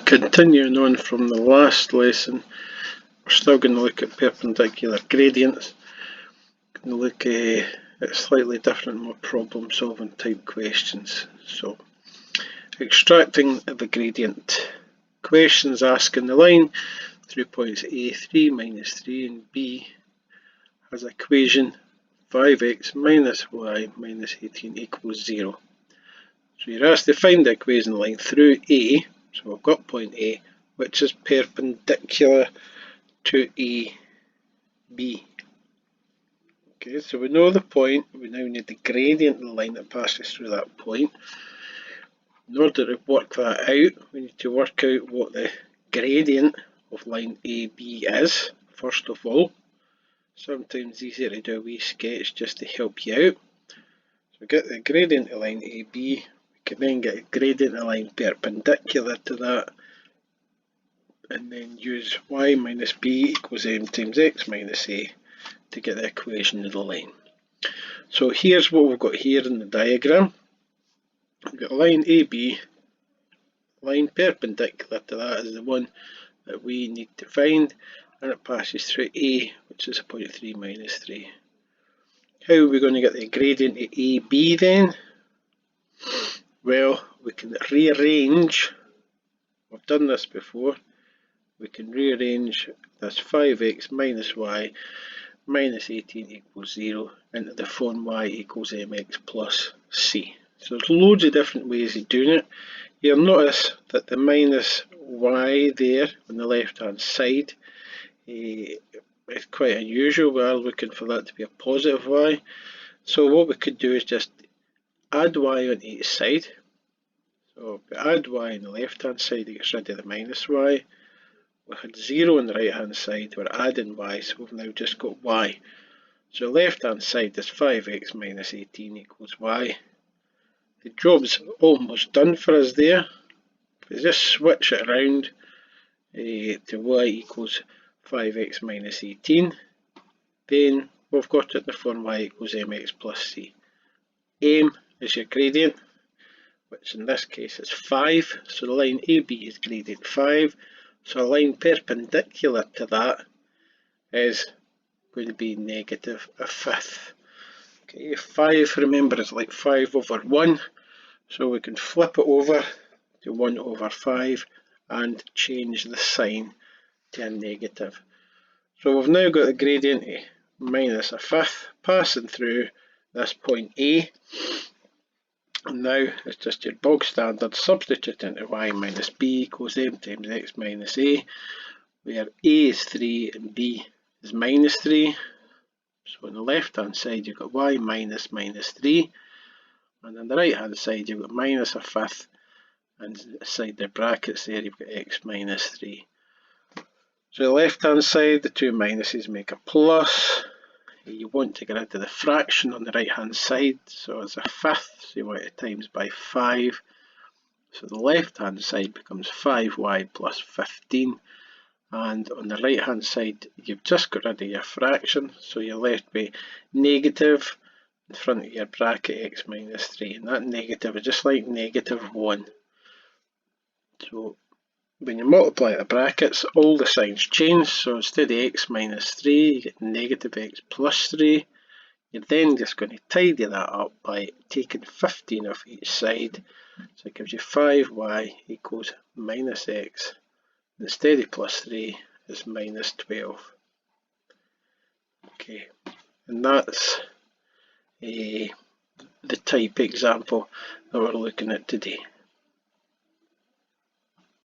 Continuing on from the last lesson, we're still going to look at perpendicular gradients. Going to look at slightly different, more problem solving type questions. So, extracting the gradient. Questions asking the line through points A 3 minus 3 and B has equation 5x minus y minus 18 equals 0. So you're asked to find the equation line through A. So we've got point A, which is perpendicular to AB. Okay, so we know the point, we now need the gradient of the line that passes through that point. In order to work that out, we need to work out what the gradient of line AB is, first of all. Sometimes easier to do a wee sketch just to help you out. So get the gradient of line AB. We can then get a gradient of line perpendicular to that, and then use y minus b equals m times x minus a to get the equation of the line. So here's what we've got here in the diagram. We've got line AB, line perpendicular to that is the one that we need to find, and it passes through A, which is 0.3 minus 3. How are we going to get the gradient of AB then? Well, we can rearrange, we've done this before, we can rearrange this 5x minus y minus 18 equals 0 into the form y equals mx plus c. So there's loads of different ways of doing it. You'll notice that the minus y there on the left hand side is quite unusual. We are looking for that to be a positive y. So what we could do is just add y on each side. So if we add y on the left hand side, it gets rid of the minus y. We had 0 on the right hand side, we're adding y, so we've now just got y. So the left hand side is 5x minus 18 equals y. The job's almost done for us there. If we just switch it around to y equals 5x minus 18, then we've got it in the form y equals mx plus c. M is your gradient, which in this case is 5, so the line AB is gradient 5, so a line perpendicular to that is going to be negative a fifth. Okay, 5, remember, is like 5 over 1, so we can flip it over to 1 over 5 and change the sign to a negative. So we've now got the gradient of minus a fifth passing through this point A. And now it's just your bog standard substitute into y minus b equals m times x minus a, where a is 3 and b is minus 3. So on the left hand side you've got y minus minus 3, and on the right hand side you've got minus a fifth, and inside the brackets there you've got x minus 3. So the left hand side, the two minuses make a plus. You want to get rid of the fraction on the right hand side, so it's a fifth, so you want to times by 5. So the left hand side becomes 5y plus 15, and on the right hand side you've just got rid of your fraction, so you're left with negative in front of your bracket x minus 3, and that negative is just like negative 1. So when you multiply the brackets, all the signs change, so instead of x minus 3 you get negative x plus 3. You're then just going to tidy that up by taking 15 off each side, so it gives you 5y equals minus x. Instead of plus 3 is minus 12. Okay, and that's the type example that we're looking at today.